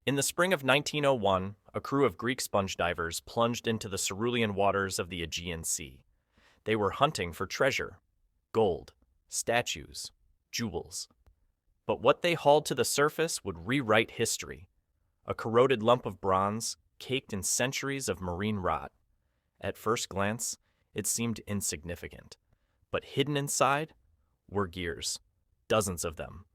In the spring of 1901, a crew of Greek sponge divers plunged into the cerulean waters of the Aegean Sea. They were hunting for treasure, gold, statues, jewels. But what they hauled to the surface would rewrite history. A corroded lump of bronze, caked in centuries of marine rot. At first glance, it seemed insignificant. But hidden inside were gears, dozens of them,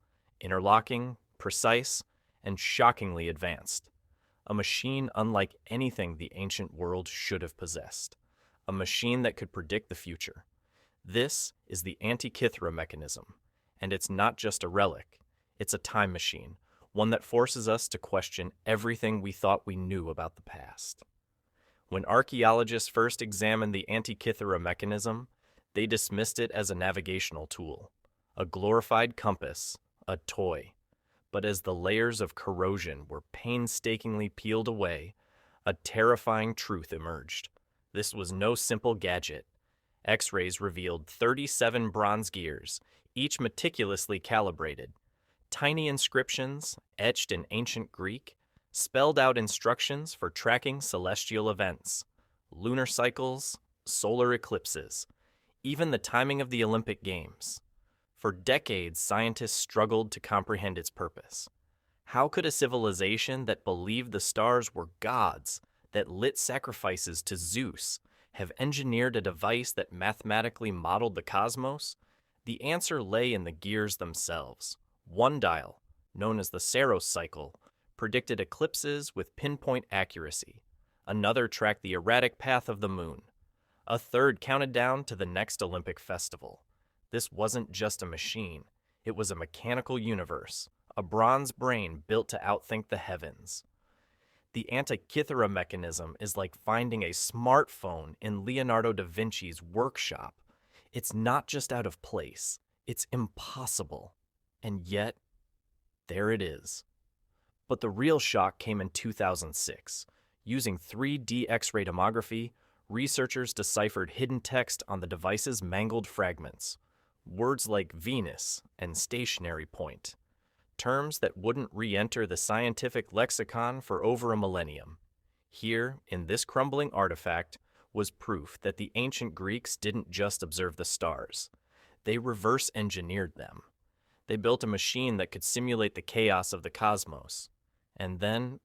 interlocking, precise, and shockingly advanced. A machine unlike anything the ancient world should have possessed. A machine that could predict the future. This is the Antikythera Mechanism, and it's not just a relic. It's a time machine, one that forces us to question everything we thought we knew about the past. When archaeologists first examined the Antikythera Mechanism, they dismissed it as a navigational tool, a glorified compass, a toy. But as the layers of corrosion were painstakingly peeled away, a terrifying truth emerged. This was no simple gadget. X-rays revealed 37 bronze gears, each meticulously calibrated. Tiny inscriptions, etched in ancient Greek, spelled out instructions for tracking celestial events, lunar cycles, solar eclipses, even the timing of the Olympic Games. For decades, scientists struggled to comprehend its purpose. How could a civilization that believed the stars were gods, that lit sacrifices to Zeus, have engineered a device that mathematically modeled the cosmos? The answer lay in the gears themselves. One dial, known as the Saros cycle, predicted eclipses with pinpoint accuracy. Another tracked the erratic path of the moon. A third counted down to the next Olympic festival. This wasn't just a machine. It was a mechanical universe, a bronze brain built to outthink the heavens. The Antikythera Mechanism is like finding a smartphone in Leonardo da Vinci's workshop. It's not just out of place, it's impossible. And yet, there it is. But the real shock came in 2006. Using 3D X-ray tomography, researchers deciphered hidden text on the device's mangled fragments. Words like Venus and stationary point. Terms that wouldn't re-enter the scientific lexicon for over a millennium. Here, in this crumbling artifact, was proof that the ancient Greeks didn't just observe the stars. They reverse-engineered them. They built a machine that could simulate the chaos of the cosmos. And then,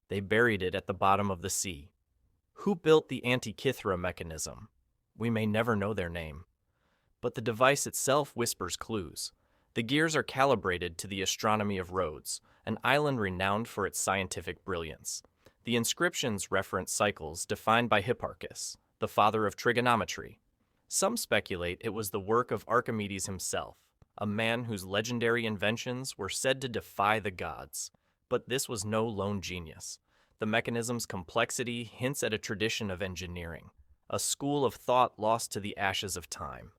they buried it at the bottom of the sea. Who built the Antikythera Mechanism? We may never know their name. But the device itself whispers clues. The gears are calibrated to the astronomy of Rhodes, an island renowned for its scientific brilliance. The inscriptions reference cycles defined by Hipparchus, the father of trigonometry. Some speculate it was the work of Archimedes himself, a man whose legendary inventions were said to defy the gods. But this was no lone genius. The mechanism's complexity hints at a tradition of engineering, a school of thought lost to the ashes of time.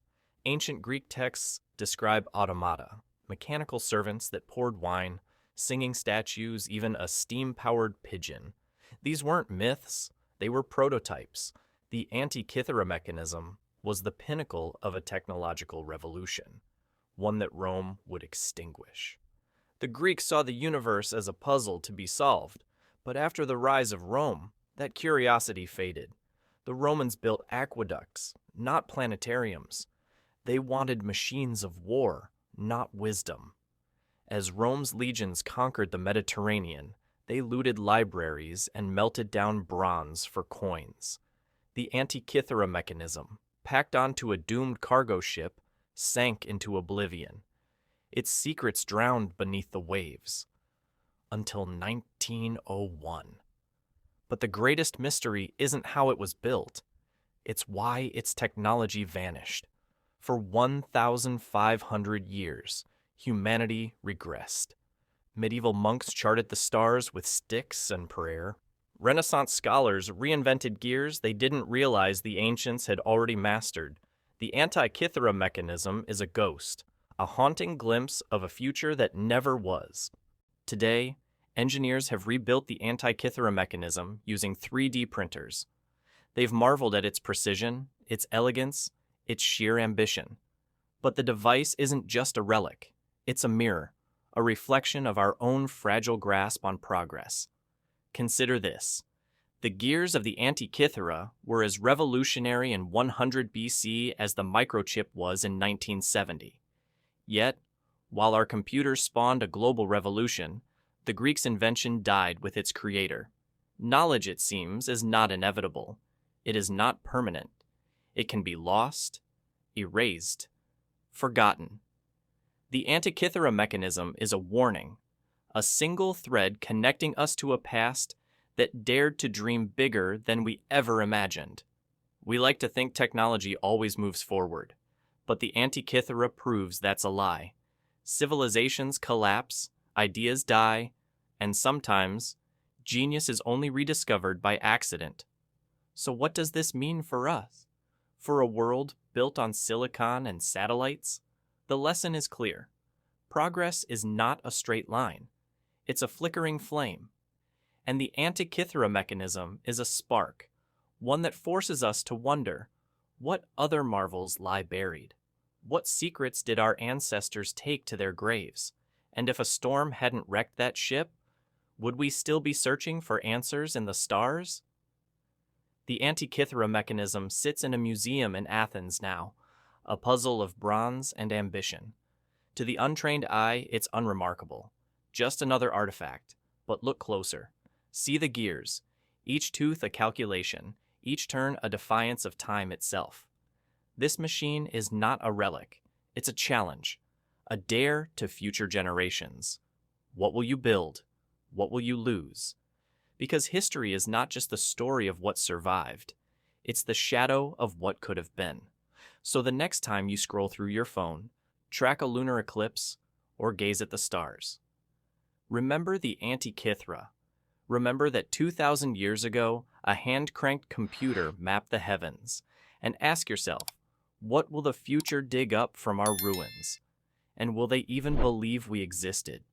Ancient Greek texts describe automata, mechanical servants that poured wine, singing statues, even a steam-powered pigeon. These weren't myths, they were prototypes. The Antikythera Mechanism was the pinnacle of a technological revolution, one that Rome would extinguish. The Greeks saw the universe as a puzzle to be solved, but after the rise of Rome, that curiosity faded. The Romans built aqueducts, not planetariums. They wanted machines of war, not wisdom. As Rome's legions conquered the Mediterranean, they looted libraries and melted down bronze for coins. The Antikythera Mechanism, packed onto a doomed cargo ship, sank into oblivion. Its secrets drowned beneath the waves. Until 1901. But the greatest mystery isn't how it was built. It's why its technology vanished. For 1,500 years, humanity regressed. Medieval monks charted the stars with sticks and prayer. Renaissance scholars reinvented gears they didn't realize the ancients had already mastered. The Antikythera Mechanism is a ghost, a haunting glimpse of a future that never was. Today, engineers have rebuilt the Antikythera Mechanism using 3D printers. They've marveled at its precision, its elegance, its sheer ambition. But the device isn't just a relic. It's a mirror a reflection of our own fragile grasp on progress. Consider this. The gears of the Antikythera were as revolutionary in 100 BC as the microchip was in 1970. Yet, while our computers spawned a global revolution, the Greeks' invention died with its creator. Knowledge, it seems, is not inevitable. It is not permanent. It can be lost, erased, forgotten. The Antikythera Mechanism is a warning, a single thread connecting us to a past that dared to dream bigger than we ever imagined. We like to think technology always moves forward, but the Antikythera proves that's a lie. Civilizations collapse, ideas die, and sometimes, genius is only rediscovered by accident. So what does this mean for us? For a world built on silicon and satellites? The lesson is clear. Progress is not a straight line. It's a flickering flame. And the Antikythera Mechanism is a spark, one that forces us to wonder, what other marvels lie buried? What secrets did our ancestors take to their graves? And if a storm hadn't wrecked that ship, would we still be searching for answers in the stars? The Antikythera Mechanism sits in a museum in Athens now, a puzzle of bronze and ambition. To the untrained eye, it's unremarkable. Just another artifact. But look closer. See the gears, each tooth a calculation, each turn a defiance of time itself. This machine is not a relic. It's a challenge, a dare to future generations. What will you build? What will you lose? Because history is not just the story of what survived. It's the shadow of what could have been. So the next time you scroll through your phone, track a lunar eclipse, or gaze at the stars, remember the Antikythera. Remember that 2,000 years ago, a hand-cranked computer mapped the heavens. And ask yourself, what will the future dig up from our ruins? And will they even believe we existed?